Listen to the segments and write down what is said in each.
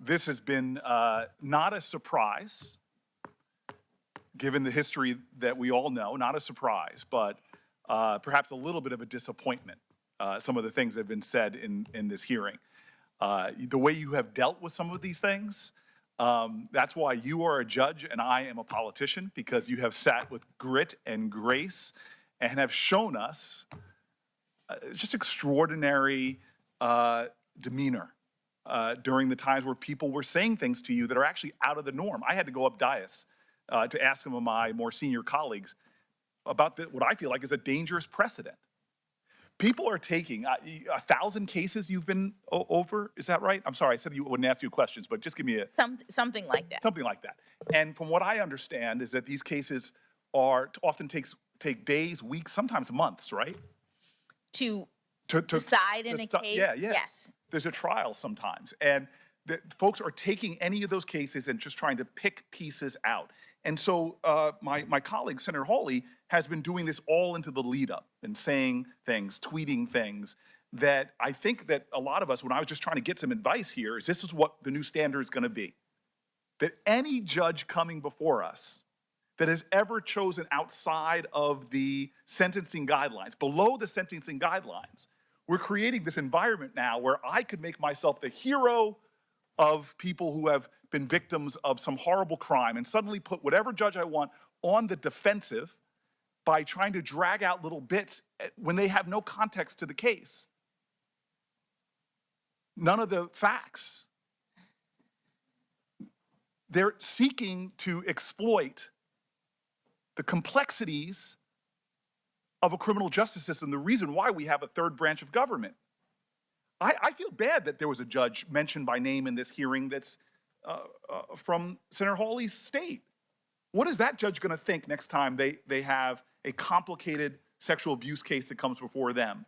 this has been not a surprise, given the history that we all know, not a surprise, but perhaps a little bit of a disappointment, some of the things that have been said in this hearing. The way you have dealt with some of these things, that's why you are a judge and I am a politician, because you have sat with grit and grace and have shown us just extraordinary demeanor during the times where people were saying things to you that are actually out of the norm. I had to go up dais to ask some of my more senior colleagues about what I feel like is a dangerous precedent. People are taking 1,000 cases you've been over, is that right? I'm sorry, I said you wouldn't ask you questions, but just give me a... Something like that. Something like that. And from what I understand is that these cases are often take days, weeks, sometimes months, right? To decide in a case? Yeah. Yes. There's a trial sometimes. And folks are taking any of those cases and just trying to pick pieces out. And so my colleague, Senator Hawley, has been doing this all into the lead up and saying things, tweeting things that I think that a lot of us, when I was just trying to get some advice here, is this is what the new standard is going to be. That any judge coming before us that has ever chosen outside of the sentencing guidelines, below the sentencing guidelines, we're creating this environment now where I could make myself the hero of people who have been victims of some horrible crime and suddenly put whatever judge I want on the defensive by trying to drag out little bits when they have no context to the case. None of the facts. They're seeking to exploit the complexities of a criminal justice system, the reason why we have a third branch of government. I feel bad that there was a judge mentioned by name in this hearing that's from Senator Hawley's state. What is that judge going to think next time they have a complicated sexual abuse case that comes before them,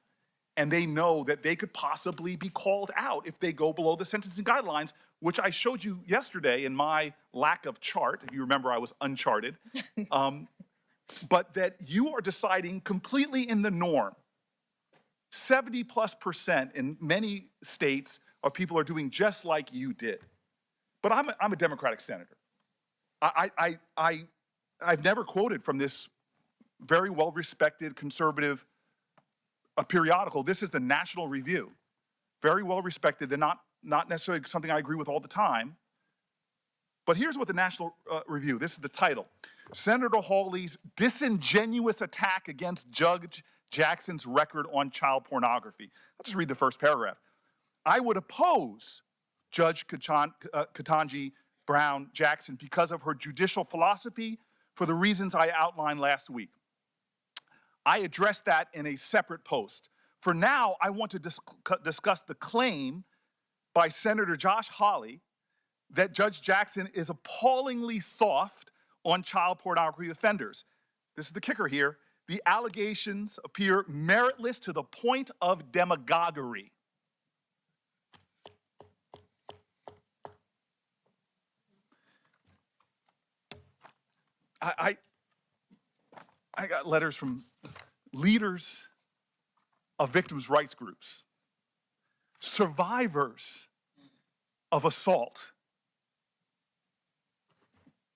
and they know that they could possibly be called out if they go below the sentencing guidelines, which I showed you yesterday in my lack of chart. If you remember, I was uncharted. But that you are deciding completely in the norm. 70+% in many states of people are doing just like you did. But I'm a Democratic senator. I've never quoted from this very well-respected conservative periodical. This is the National Review. Very well-respected. They're not necessarily something I agree with all the time. But here's what the National Review, this is the title. Senator Hawley's disingenuous attack against Judge Jackson's record on child pornography. I'll just read the first paragraph. I would oppose Judge Ketanji Brown Jackson because of her judicial philosophy for the reasons I outlined last week. I addressed that in a separate post. For now, I want to discuss the claim by Senator Josh Hawley that Judge Jackson is appallingly soft on child pornography offenders. This is the kicker here. The allegations appear meritless to the point of demagoguery. I got letters from leaders of victims' rights groups, survivors of assault,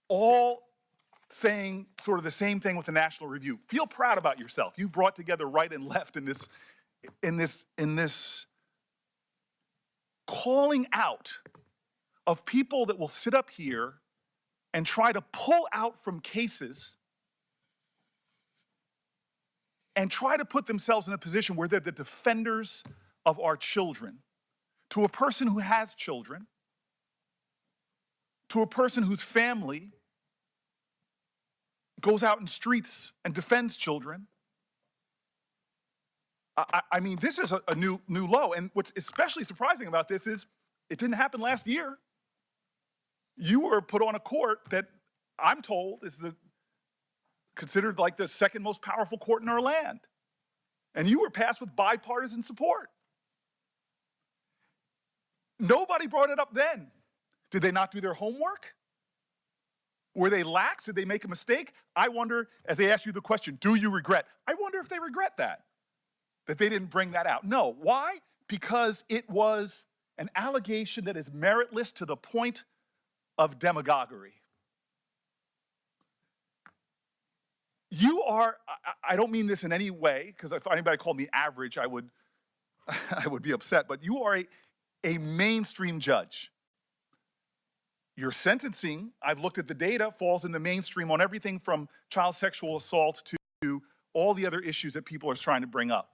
all saying sort of the same thing with the National Review. Feel proud about yourself. You brought together right and left in this calling out of people that will sit up here and try to pull out from cases and try to put themselves in a position where they're the defenders of our children. To a person who has children, to a person whose family goes out in streets and defends children. I mean, this is a new low. And what's especially surprising about this is it didn't happen last year. You were put on a court that I'm told is considered like the second most powerful court in our land. And you were passed with bipartisan support. Nobody brought it up then. Did they not do their homework? Were they lax? Did they make a mistake? I wonder, as they ask you the question, do you regret? I wonder if they regret that they didn't bring that out. No, why? Because it was an allegation that is meritless to the point of demagoguery. You are, I don't mean this in any way, because if anybody called me average, I would be upset, but you are a mainstream judge. Your sentencing, I've looked at the data, falls in the mainstream on everything from child sexual assault to all the other issues that people are trying to bring up.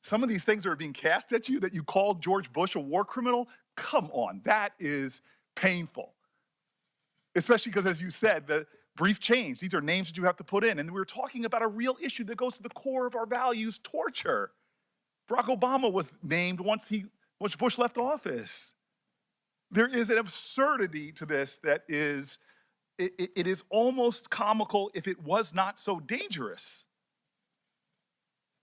Some of these things that are being cast at you, that you called George Bush a war criminal, come on, that is painful. Especially because, as you said, the brief change, these are names that you have to put in. And we're talking about a real issue that goes to the core of our values, torture. Barack Obama was named once Bush left office. There is an absurdity to this that is, it is almost comical if it was not so dangerous.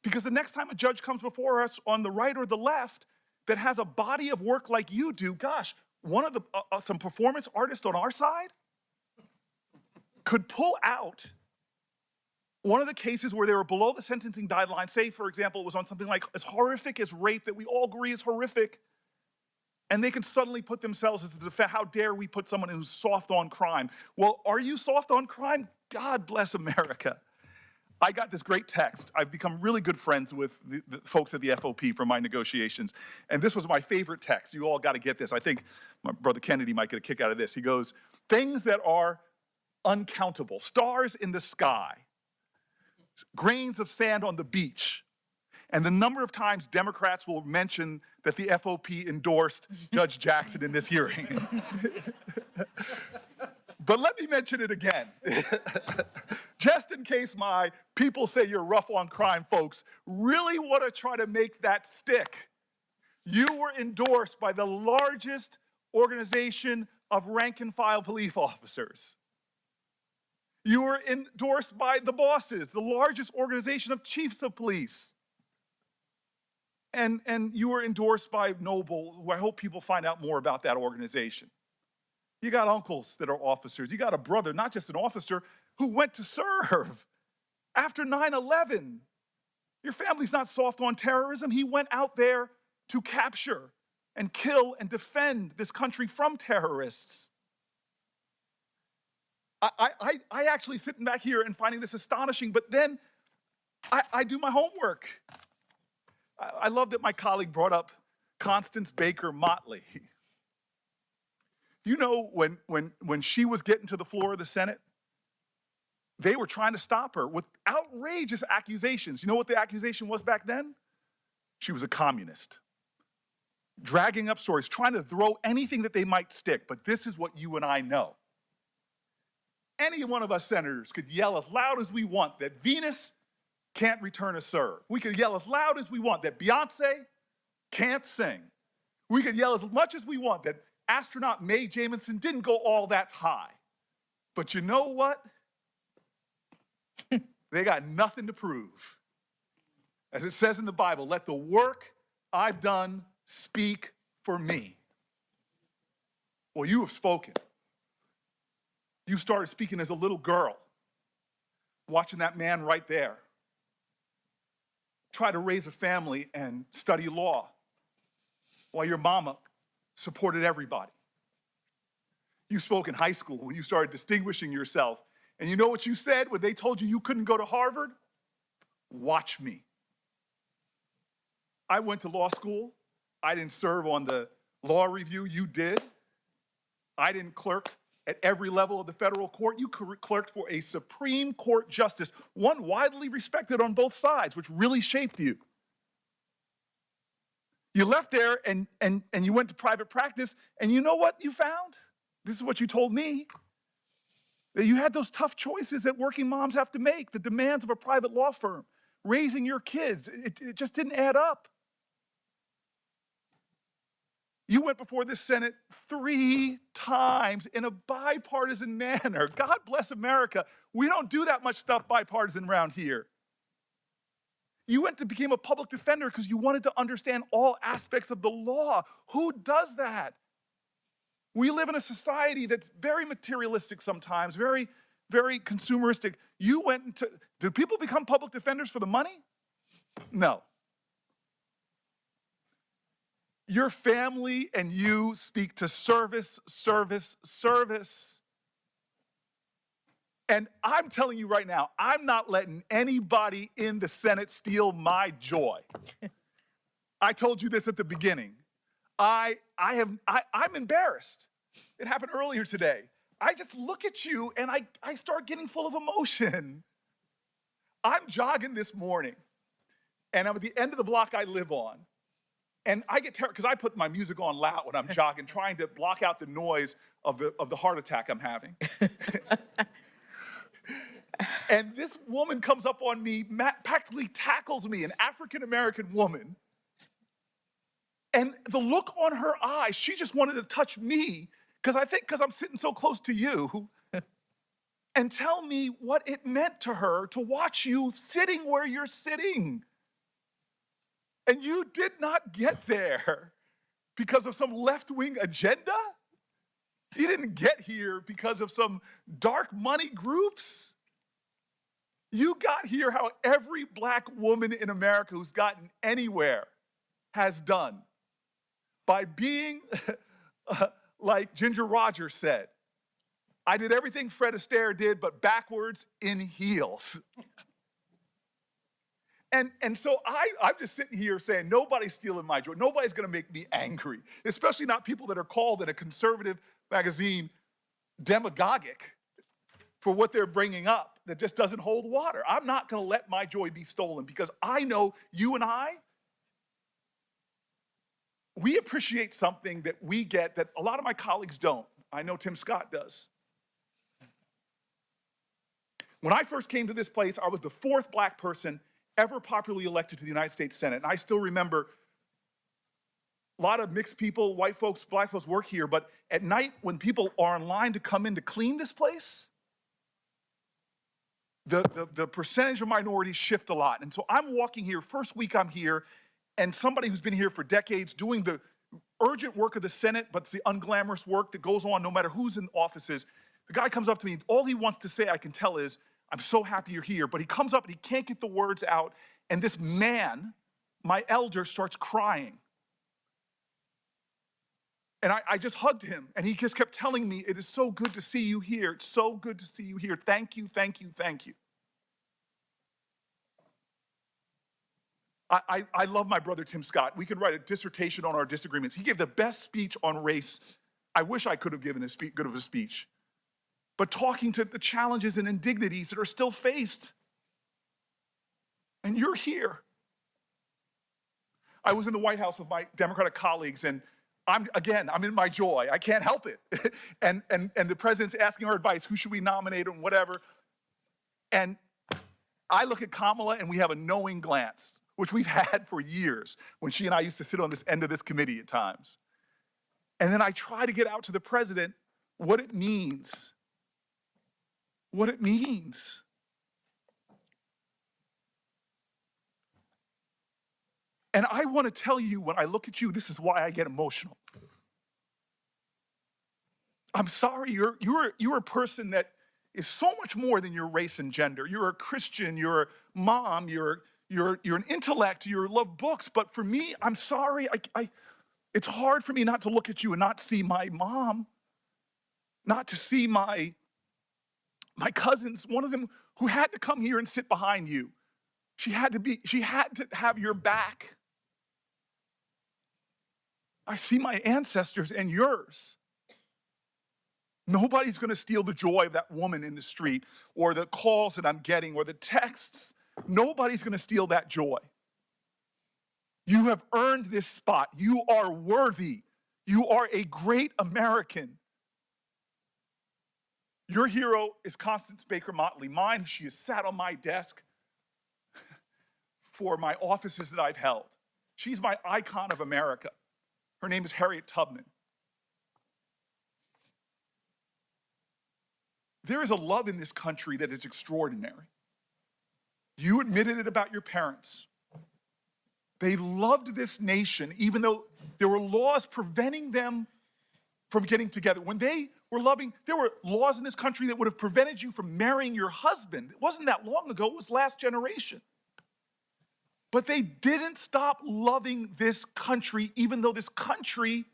Because the next time a judge comes before us on the right or the left that has a body of work like you do, gosh, one of the, some performance artists on our side could pull out one of the cases where they were below the sentencing guideline, say, for example, it was on something like as horrific as rape that we all agree is horrific, and they can suddenly put themselves as the defense. How dare we put someone who's soft on crime? Well, are you soft on crime? God bless America. I got this great text. I've become really good friends with the folks at the FOP from my negotiations, and this was my favorite text. You all got to get this. I think my brother Kennedy might get a kick out of this. He goes, things that are uncountable, stars in the sky, grains of sand on the beach, and the number of times Democrats will mention that the FOP endorsed Judge Jackson in this hearing. But let me mention it again. Just in case my people say you're rough on crime folks really want to try to make that stick. You were endorsed by the largest organization of rank and file police officers. You were endorsed by the bosses, the largest organization of chiefs of police. And you were endorsed by Noble, who I hope people find out more about that organization. You got uncles that are officers. You got a brother, not just an officer, who went to serve after 9/11. Your family's not soft on terrorism. He went out there to capture and kill and defend this country from terrorists. I actually sitting back here and finding this astonishing, but then I do my homework. I love that my colleague brought up Constance Baker Motley. You know, when she was getting to the floor of the Senate, they were trying to stop her with outrageous accusations. You know what the accusation was back then? She was a communist. Dragging up stories, trying to throw anything that they might stick. But this is what you and I know. Any one of us senators could yell as loud as we want that Venus can't return a serve. We could yell as loud as we want that Beyonce can't sing. We could yell as much as we want that astronaut Mae Jemison didn't go all that high. But you know what? They got nothing to prove. As it says in the Bible, let the work I've done speak for me. Well, you have spoken. You started speaking as a little girl, watching that man right there try to raise a family and study law while your mama supported everybody. You spoke in high school when you started distinguishing yourself. And you know what you said when they told you you couldn't go to Harvard? Watch me. I went to law school. I didn't serve on the law review. You did. I didn't clerk at every level of the federal court. You clerked for a Supreme Court justice, one widely respected on both sides, which really shaped you. You left there and you went to private practice, and you know what you found? This is what you told me. That you had those tough choices that working moms have to make, the demands of a private law firm, raising your kids. It just didn't add up. You went before this Senate 3 times in a bipartisan manner. God bless America. We don't do that much stuff bipartisan around here. You went to become a public defender because you wanted to understand all aspects of the law. Who does that? We live in a society that's very materialistic sometimes, very, very consumeristic. You went into, do people become public defenders for the money? No. Your family and you speak to service, service, service. And I'm telling you right now, I'm not letting anybody in the Senate steal my joy. I told you this at the beginning. I'm embarrassed. It happened earlier today. I just look at you and I start getting full of emotion. I'm jogging this morning, and I'm at the end of the block I live on. And I get terrified because I put my music on loud when I'm jogging, trying to block out the noise of the heart attack I'm having. And this woman comes up on me, practically tackles me, an African-American woman. And the look on her eyes, she just wanted to touch me because I'm sitting so close to you, and tell me what it meant to her to watch you sitting where you're sitting. And you did not get there because of some left-wing agenda. You didn't get here because of some dark money groups. You got here how every black woman in America who's gotten anywhere has done, by being like Ginger Rogers said, I did everything Fred Astaire did, but backwards in heels. And so I'm just sitting here saying, nobody's stealing my joy. Nobody's gonna make me angry, especially not people that are called in a conservative magazine demagogic for what they're bringing up that just doesn't hold water. I'm not gonna let my joy be stolen because I know you and we appreciate something that we get that a lot of my colleagues don't. I know Tim Scott does. When I first came to this place, I was the 4th black person ever popularly elected to the United States Senate. And I still remember a lot of mixed people, white folks, black folks work here, but at night when people are in line to come in to clean this place, the percentage of minorities shift a lot. And so I'm walking here, first week I'm here, and somebody who's been here for decades doing the urgent work of the Senate, but it's the unglamorous work that goes on no matter who's in offices. The guy comes up to me, all he wants to say, I can tell, is, I'm so happy you're here. But he comes up and he can't get the words out, and this man, my elder, starts crying. And I just hugged him, and he just kept telling me, it is so good to see you here. It's so good to see you here. Thank you, thank you, thank you. I love my brother Tim Scott. We could write a dissertation on our disagreements. He gave the best speech on race. I wish I could have given good of a speech. But talking to the challenges and indignities that are still faced. And you're here. I was in the White House with my Democratic colleagues, and I'm in my joy. I can't help it. and the president's asking our advice, who should we nominate and whatever. And I look at Kamala and we have a knowing glance, which we've had for years when she and I used to sit on this end of this committee at times. And then I try to get out to the president what it means. What it means. And I want to tell you, when I look at you, this is why I get emotional. I'm sorry, you're a person that is so much more than your race and gender. You're a Christian, you're a mom, you're an intellect, you love books, but for me, I'm sorry, it's hard for me not to look at you and not see my mom, not to see my cousins, one of them who had to come here and sit behind you. She had to have your back. I see my ancestors and yours. Nobody's gonna steal the joy of that woman in the street, or the calls that I'm getting, or the texts. Nobody's gonna steal that joy. You have earned this spot. You are worthy. You are a great American. Your hero is Constance Baker Motley. Mine, she has sat on my desk for my offices that I've held. She's my icon of America. Her name is Harriet Tubman. There is a love in this country that is extraordinary. You admitted it about your parents. They loved this nation, even though there were laws preventing them from getting together. When they were loving, there were laws in this country that would have prevented you from marrying your husband. It wasn't that long ago, it was last generation. But they didn't stop loving this country, even though this country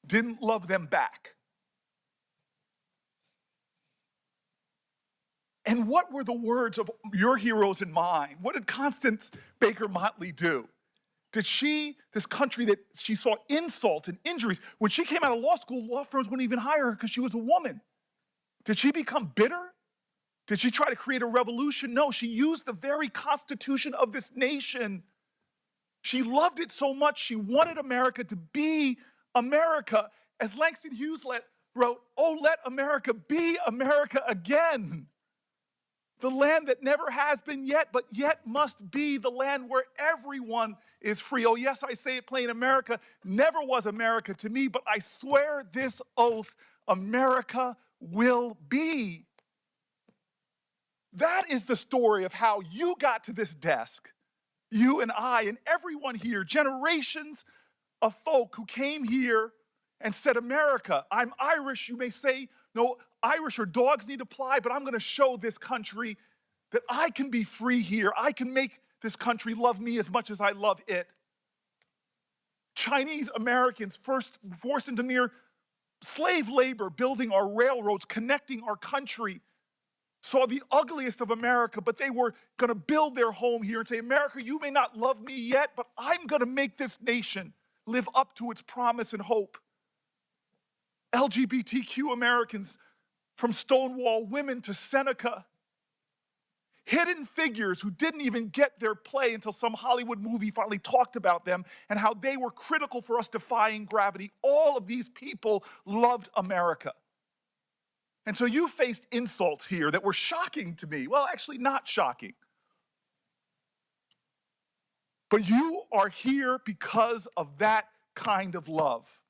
didn't love them back. And what were the words of your heroes and mine? What did Constance Baker Motley do? Did she, this country that she saw insult and injuries, when she came out of law school, law firms wouldn't even hire her because she was a woman. Did she become bitter? Did she try to create a revolution? No, she used the very constitution of this nation. She loved it so much, she wanted America to be America. As Langston Hughes wrote, "Oh, let America be America again." The land that never has been yet, but yet must be the land where everyone is free. Oh, yes, I say it plain, America never was America to me, but I swear this oath, America will be. That is the story of how you got to this desk, you and I and everyone here, generations of folk who came here and said, America, I'm Irish. You may say, no, Irish or dogs need to fly, but I'm going to show this country that I can be free here. I can make this country love me as much as I love it. Chinese Americans, first forced into near slave labor, building our railroads, connecting our country, saw the ugliest of America, but they were going to build their home here and say, America, you may not love me yet, but I'm going to make this nation live up to its promise and hope. LGBTQ Americans, from Stonewall women to Seneca, hidden figures who didn't even get their play until some Hollywood movie finally talked about them and how they were critical for us defying gravity. All of these people loved America. And so you faced insults here that were shocking to me. Well, actually not shocking. But you are here because of that kind of love.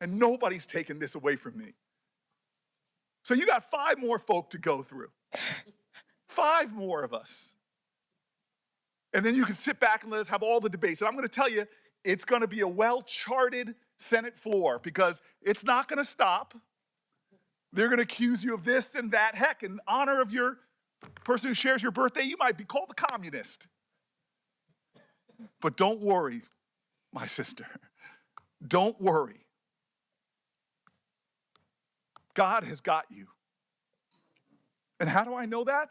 And nobody's taken this away from me. So you got 5 more folk to go through. 5 more of us. And then you can sit back and let us have all the debates. And I'm going to tell you, it's going to be a well-charted Senate floor because it's not going to stop. They're going to accuse you of this and that. Heck, in honor of your person who shares your birthday, you might be called a communist. But don't worry, my sister. Don't worry. God has got you. And how do I know that?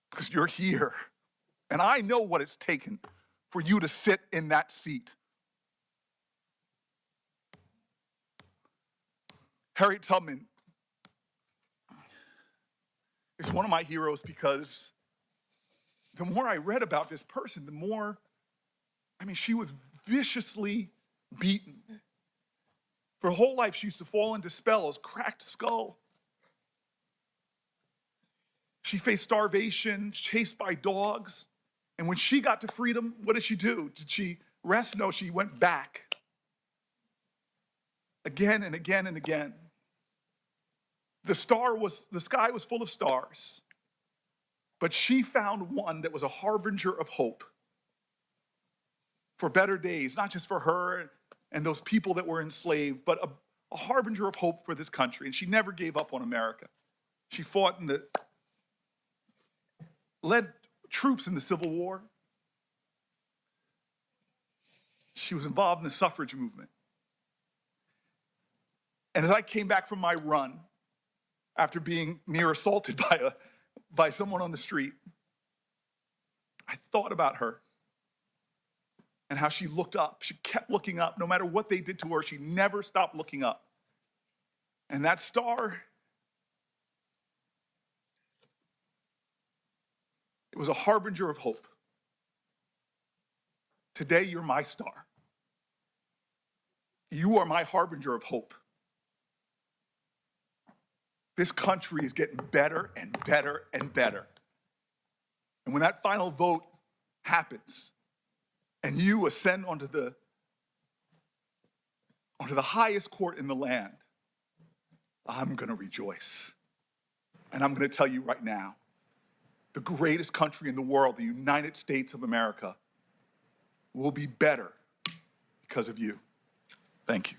Because you're here. And I know what it's taken for you to sit in that seat. Harriet Tubman is one of my heroes because the more I read about this person, the more, she was viciously beaten. For her whole life, she used to fall into spells, cracked skull. She faced starvation, chased by dogs. And when she got to freedom, what did she do? Did she rest? No, she went back. Again and again and again. The sky was full of stars. But she found one that was a harbinger of hope for better days, not just for her and those people that were enslaved, but a harbinger of hope for this country. And she never gave up on America. She fought led troops in the Civil War. She was involved in the suffrage movement. And as I came back from my run, after being near assaulted by someone on the street, I thought about her and how she looked up. She kept looking up. No matter what they did to her, she never stopped looking up. And that star, it was a harbinger of hope. Today, you're my star. You are my harbinger of hope. This country is getting better and better and better. And when that final vote happens and you ascend onto the highest court in the land, I'm going to rejoice. And I'm going to tell you right now, the greatest country in the world, the United States of America, will be better because of you. Thank you.